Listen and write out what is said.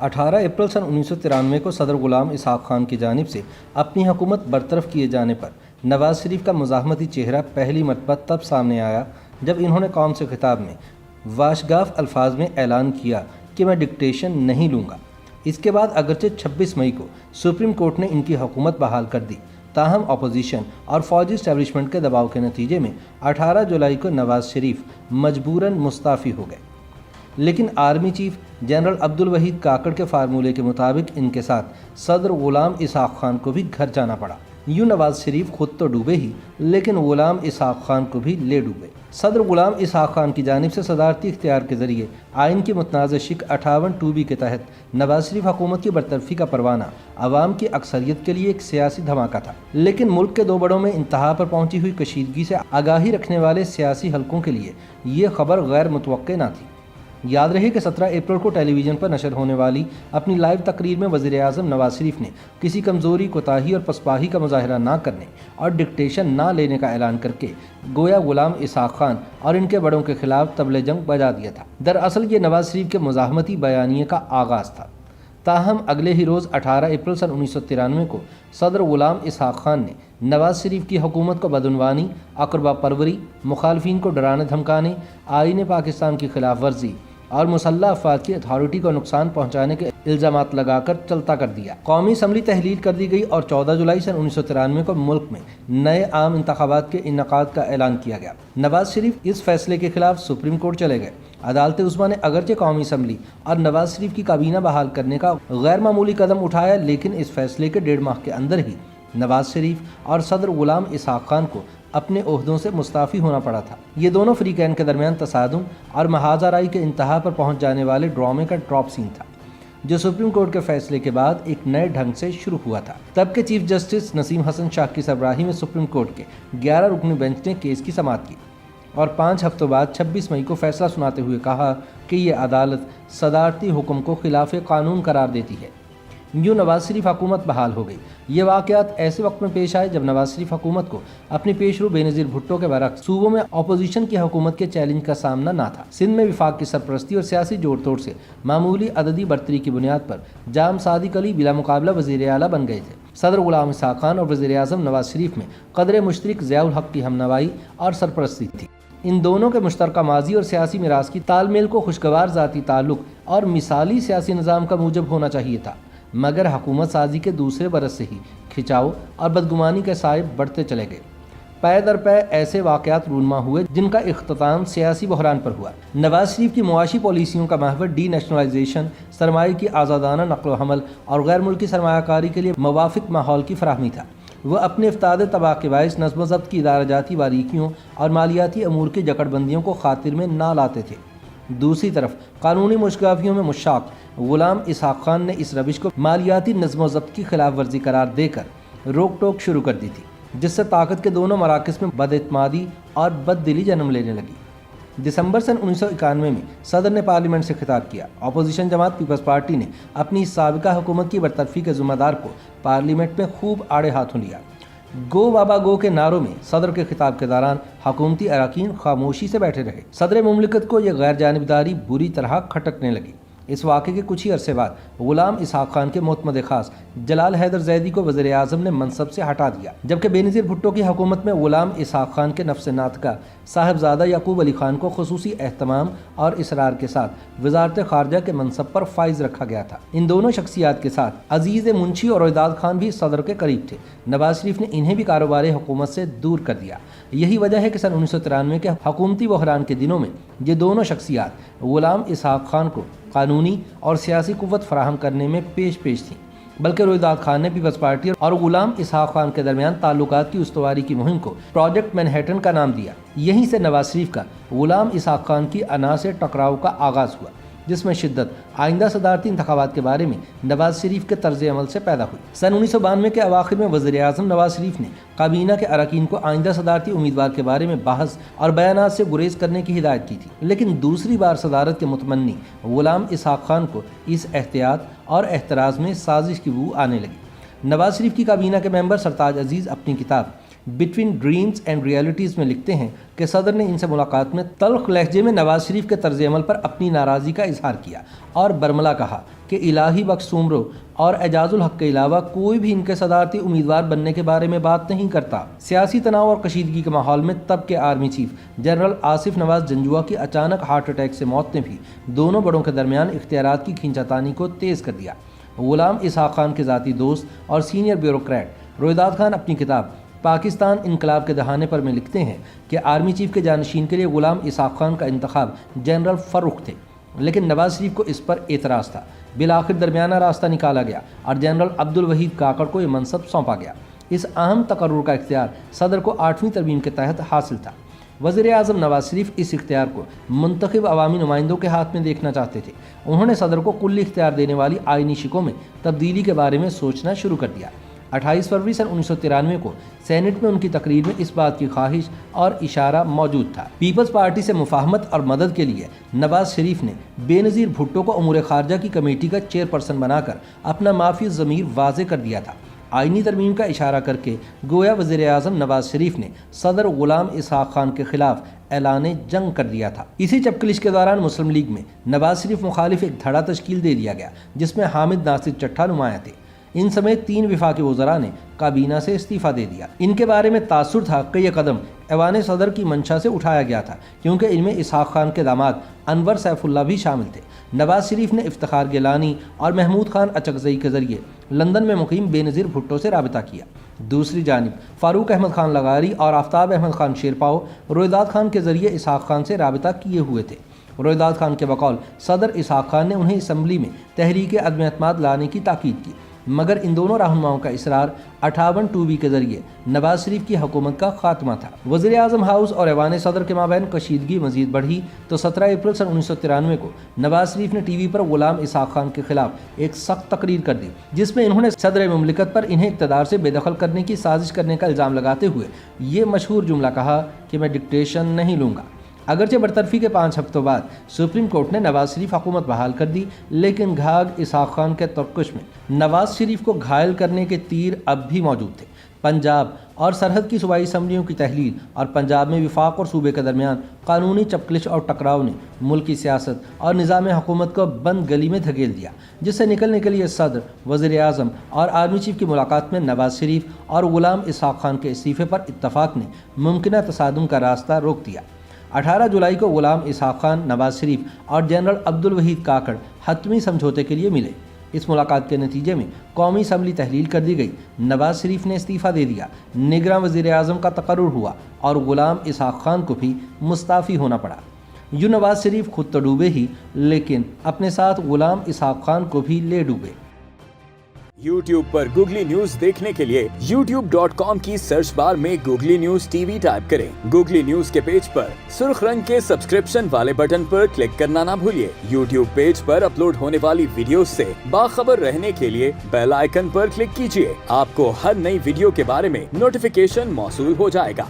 18 अप्रैल सन 1993 को सदर गुलाम इसहाक खान की जानिब से अपनी हुकूमत बरतरफ किए जाने पर नवाज शरीफ का मुज़ाहमती चेहरा पहली मरतबा तब सामने आया जब इन्होंने कौम से खिताब में वाशगाफ अल्फाज में ऐलान किया कि मैं डिक्टेशन नहीं लूँगा। इसके बाद अगरचे 26 मई को सुप्रीम कोर्ट ने इनकी हुकूमत बहाल कर दी, ताहम अपोजिशन और फौजी इस्टेब्लिशमेंट के दबाव के नतीजे में 18 जुलाई को नवाज शरीफ मजबूरन मुस्ताफ़ी हो गए। लेकिन army chief general Abdul Waheed Kakar के फार्मूले के मुताबिक इनके साथ सदर गुलाम इसहाक खान को भी घर जाना पड़ा। यूँ नवाज शरीफ खुद तो डूबे ही, लेकिन गुलाम इसहाक खान को भी ले डूबे। सदर गुलाम इसहाक खान की जानिब से सदारती इख्तियार के ज़रिए आइन की मुतनाज़ शिक 58(2)B के तहत नवाज शरीफ हुकूमत की बरतरफी का परवाना आवाम की अक्सरियत के लिए एक सियासी धमाका था। लेकिन मुल्क के दो बड़ों में इंतहा पर पहुंची हुई कशीदगी से आगाही रखने वाले सियासी हलकों के लिए ये खबर गैर मुतवक्के न थी। याद रहे कि 17 अप्रैल को टेलीविज़न पर नशर होने वाली अपनी लाइव तकरीर में वज़ीर-ए-आज़म नवाज शरीफ ने किसी कमज़ोरी, कोताही और पसपाही का मुजाहरा ना करने और डिक्टेशन ना लेने का ऐलान करके गोया गुलाम इसहाक खान और इनके बड़ों के खिलाफ तबले जंग बजा दिया था। दरअसल ये नवाज शरीफ के मुज़ाहमती बयानिए का आगाज़ था। ताहम अगले ही रोज़ 18 अप्रैल सन 1993 को सदर गुलाम इसहाक खान ने नवाज शरीफ की हुकूमत को बदउनवानी, अकरबा परवरी, मुखालफिन को डराने धमकाने, आईन पाकिस्तान की खिलाफ वर्जी और मुसल्लह अफवाद की अथॉरिटी को नुकसान पहुंचाने के इल्ज़ामात लगाकर चलता कर दिया। कौमी असम्बली तहलील कर दी गई और 14 जुलाई सन 1993 को मुल्क में नए आम इंतखाबात के इन्नेकाद का ऐलान किया गया। नवाज शरीफ इस फैसले के खिलाफ सुप्रीम कोर्ट चले गए। अदालत उस्मा ने अगरचे कौमी असम्बली और नवाज शरीफ की काबीना बहाल करने का गैर मामूली कदम उठाया, लेकिन इस फैसले के 1.5 माह के अंदर ही नवाज शरीफ और सदर गुलाम इसहाक खान को अपने ओहदों से मुस्ताफ़ी होना पड़ा था। ये दोनों फ्रीकैन के दरमियान तसादुम और महाजराई के इंतहा पर पहुंच जाने वाले ड्रामे का ड्रॉप सीन था, जो सुप्रीम कोर्ट के फैसले के बाद एक नए ढंग से शुरू हुआ था। तब के चीफ जस्टिस नसीम हसन शाह की सरबराही में सुप्रीम कोर्ट के 11 रुकनी बेंच ने केस की समाअत की और 5 हफ्तों बाद 26 मई को फैसला सुनाते हुए कहा कि ये अदालत सदारती हुक्म को खिलाफ कानून करार देती है। यूँ नवाज शरीफ हुकूमत बहाल हो गई। ये वाक़यात ऐसे वक्त में पेश आए जब नवाज शरीफ हुकूमत को अपनी पेशरू बेनज़ीर भुट्टो के बरक्स सूबों में अपोजिशन की हुकूमत के चैलेंज का सामना ना था। सिंध में विफाक की सरपरस्ती और सियासी जोड़ तोड़ से मामूली अददी बर्तरी की बुनियाद पर जाम सादिक अली बिला मुकाबला वज़ीर आला बन गए थे। सदर गुलाम इसहाक खान और वज़ीर-ए-आज़म नवाज शरीफ में कदर मुश्तरक ज़ियाउल हक़ की हमनवाई और सरपरस्ती थी। इन दोनों के मुश्तरका माजी और सियासी मिरास की तालमेल को खुशगवार ज़ाती ताल्लुक़ और मिसाली सियासी निज़ाम का मूजब होना चाहिए था, मगर हुकूमत साजी के दूसरे बरस से ही खिंचाव और बदगुमानी के साए बढ़ते चले गए। पै दर पै ऐसे वाक़यात रूनमा हुए जिनका इख्तिताम सियासी बहरान पर हुआ। नवाज शरीफ की मुआशी पॉलिसियों का महवर डी नेशनलाइजेशन, सरमाए की आज़ादाना नक़्ल हमल और गैर मुल्की सरमायाकारी के लिए मवाफ़िक माहौल की फराहमी था। वह अपने इफ्ताद तबाह के बायस नज़्म ज़ब्त की इदाराजाती बारीकियों और मालियाती अमूर की जकड़बंदियों को खातिर में ना लाते थे। दूसरी तरफ कानूनी मुश्किलातियों में मुश्ताक गुलाम इसहाक खान ने इस रविश को मालियाती नज़्म ज़ब्त की खिलाफ वर्जी करार देकर रोक टोक शुरू कर दी थी, जिससे ताकत के दोनों मराकज़ में बदएतमादी और बददिली जन्म लेने लगी। दिसंबर सन 1991 में सदर ने पार्लियामेंट से खिताब किया। अपोजिशन जमात पीपल्स पार्टी ने अपनी साबिका हुकूमत की बरतरफी के ज़िम्मेदार को पार्लियामेंट में खूब आड़े हाथों लिया। गो बाबा गो के नारों में सदर के खिताब के दौरान हुकूमती अरकान खामोशी से बैठे रहे। सदर मुमलिकत को यह गैर जानिबदारी बुरी तरह खटकने लगी। इस वाक़े के कुछ ही अरसे बाद गुलाम इसहाक खान के मोतमद खास जलाल हैदर जैदी को वज़ीर-ए-आज़म ने मनसब से हटा दिया, जबकि बेनज़ीर भुट्टो की हुकूमत में गुलाम इसहाक खान के नफ्स नातका साहिबजादा याकूब अली खान को खुसूसी एहतमाम और इसरार के साथ वज़ारत ख़ारजा के मनसब पर फाइज रखा गया था। इन दोनों शख्सियात के साथ अजीज़ मुंशी और इदाद खान भी सदर के करीब थे। नवाज शरीफ ने इन्हें भी कारोबारी हुकूमत से दूर कर दिया। यही वजह है कि सन 1993 के हुकूमती बहरान के दिनों में ये दोनों शख्सियात गुलाम इसहाक खान को कानूनी और सियासी कुव्वत फराहम करने में पेश थी, बल्कि रोहिदाद खान ने पीपल्स पार्टी और गुलाम इसहाक खान के दरमियान ताल्लुकात की उस्तवारी की मुहिम को प्रोजेक्ट मैनहट्टन का नाम दिया। यहीं से नवाज शरीफ का गुलाम इसहाक खान की अना से टकराव का आगाज़ हुआ, जिसमें शिद्दत आइंदा सदारती इंतखाबात के बारे में नवाज शरीफ के तर्ज अमल से पैदा हुई। सन 1992 के अवाखिर में वज़ीर-ए-आज़म नवाज शरीफ ने काबीना के अरकान को आइंदा सदारती उम्मीदवार के बारे में बहस और बयानात से गुरेज करने की हिदायत की थी, लेकिन दूसरी बार सदारत के मुतमन्नी गुलाम इसहाक खान को इस एहतियात और एहतराज में साजिश की बू आने लगी। नवाज शरीफ की काबीना के मेंबर सरताज अजीज़ अपनी किताब बिटवीन ड्रीम्स एंड रियलिटीज़ में लिखते हैं कि सदर ने इनसे मुलाकात में तल्ख लहजे में नवाज शरीफ के तर्ज अमल पर अपनी नाराज़गी का इजहार किया और बरमला कहा کہ الہی بخش سومرو اور اعجاز الحق کے علاوہ کوئی بھی ان کے صدارتی امیدوار بننے کے بارے میں بات نہیں کرتا۔ سیاسی تناؤ اور کشیدگی کے ماحول میں تب کے آرمی چیف جنرل آصف نواز جنجوعہ کی اچانک ہارٹ اٹیک سے موت نے بھی دونوں بڑوں کے درمیان اختیارات کی کھینچاتانی کو تیز کر دیا۔ غلام اسحاق خان کے ذاتی دوست اور سینئر بیوروکریٹ رویداد خان اپنی کتاب پاکستان انقلاب کے دہانے پر میں لکھتے ہیں کہ آرمی چیف کے جانشین کے لیے غلام اسحاق خان کا انتخاب جنرل فروخ تھے، لیکن نواز شریف کو اس پر اعتراض تھا۔ بالآخر درمیانہ راستہ نکالا گیا اور جنرل عبدالوحید کاکڑ کو یہ منصب سونپا گیا۔ اس اہم تقرر کا اختیار صدر کو 8ویں ترمیم کے تحت حاصل تھا۔ وزیر اعظم نواز شریف اس اختیار کو منتخب عوامی نمائندوں کے ہاتھ میں دیکھنا چاہتے تھے۔ انہوں نے صدر کو کلی اختیار دینے والی آئینی شکوں میں تبدیلی کے بارے میں سوچنا شروع کر دیا۔ 28 فروری سن 1993 کو سینٹ میں ان کی تقریر میں اس بات کی خواہش اور اشارہ موجود تھا۔ پیپلز پارٹی سے مفاہمت اور مدد کے لیے نواز شریف نے بے نظیر بھٹو کو امور خارجہ کی کمیٹی کا چیئرپرسن بنا کر اپنا معافی ضمیر واضح کر دیا تھا۔ آئینی ترمیم کا اشارہ کر کے گویا وزیر اعظم نواز شریف نے صدر غلام اسحاق خان کے خلاف اعلان جنگ کر دیا تھا۔ اسی چپکلش کے دوران مسلم لیگ میں نواز شریف مخالف ایک دھڑا تشکیل دے دیا گیا جس میں حامد ناصر چٹھا نمایاں تھے۔ ان سمیت 3 وفاقی وزراء نے کابینہ سے استعفیٰ دے دیا۔ ان کے بارے میں تاثر تھا کہ یہ قدم ایوان صدر کی منشا سے اٹھایا گیا تھا، کیونکہ ان میں اسحاق خان کے داماد انور سیف اللہ بھی شامل تھے۔ نواز شریف نے افتخار گیلانی اور محمود خان اچکزئی کے ذریعے لندن میں مقیم بے نظیر بھٹو سے رابطہ کیا۔ دوسری جانب فاروق احمد خان لغاری اور آفتاب احمد خان شیرپاؤ رویداد خان کے ذریعے اسحاق خان سے رابطہ کیے ہوئے تھے۔ رویداد خان کے بقول صدر اسحاق خان نے انہیں اسمبلی میں تحریک عدم اعتماد لانے کی تاکید کی، مگر ان دونوں رہنماؤں کا اصرار 58(2)B کے ذریعے نواز شریف کی حکومت کا خاتمہ تھا۔ وزیر اعظم ہاؤس اور ایوان صدر کے مابین کشیدگی مزید بڑھی تو 17 اپریل سن 1993 کو نواز شریف نے ٹی وی پر غلام اسحاق خان کے خلاف ایک سخت تقریر کر دی، جس میں انہوں نے صدر مملکت پر انہیں اقتدار سے بے دخل کرنے کی سازش کرنے کا الزام لگاتے ہوئے یہ مشہور جملہ کہا کہ میں ڈکٹیشن نہیں لوں گا۔ اگرچہ برطرفی کے 5 ہفتوں بعد سپریم کورٹ نے نواز شریف حکومت بحال کر دی، لیکن گھاگ اسحاق خان کے ترکش میں نواز شریف کو گھائل کرنے کے تیر اب بھی موجود تھے۔ پنجاب اور سرحد کی صوبائی اسمبلیوں کی تحلیل اور پنجاب میں وفاق اور صوبے کے درمیان قانونی چپکلش اور ٹکراؤ نے ملکی سیاست اور نظام حکومت کو بند گلی میں دھکیل دیا، جس سے نکلنے کے لیے صدر، وزیر اعظم اور آرمی چیف کی ملاقات میں نواز شریف اور غلام اسحاق خان کے استعفے پر اتفاق نے ممکنہ تصادم کا راستہ روک دیا۔ 18 جولائی کو غلام اسحاق خان، نواز شریف اور جنرل عبدالوحید کاکڑ حتمی سمجھوتے کے لیے ملے۔ اس ملاقات کے نتیجے میں قومی اسمبلی تحلیل کر دی گئی، نواز شریف نے استعفیٰ دے دیا، نگراں وزیر اعظم کا تقرر ہوا اور غلام اسحاق خان کو بھی مستعفی ہونا پڑا۔ یوں نواز شریف خود تو ڈوبے ہی، لیکن اپنے ساتھ غلام اسحاق خان کو بھی لے ڈوبے۔ YouTube پر گوگلی نیوز دیکھنے کے لیے youtube.com کی سرچ بار میں googly news T V type کریں۔ گوگلی نیوز کے پیج پر سرخ رنگ کے سبسکرپشن والے بٹن پر کلک کرنا نہ بھولیے۔ YouTube پیج پر اپلوڈ ہونے والی ویڈیوز سے باخبر رہنے کے لیے بیل آئیکن پر کلک کیجیے۔ آپ کو ہر نئی ویڈیو کے بارے میں نوٹیفیکیشن موصول ہو جائے گا۔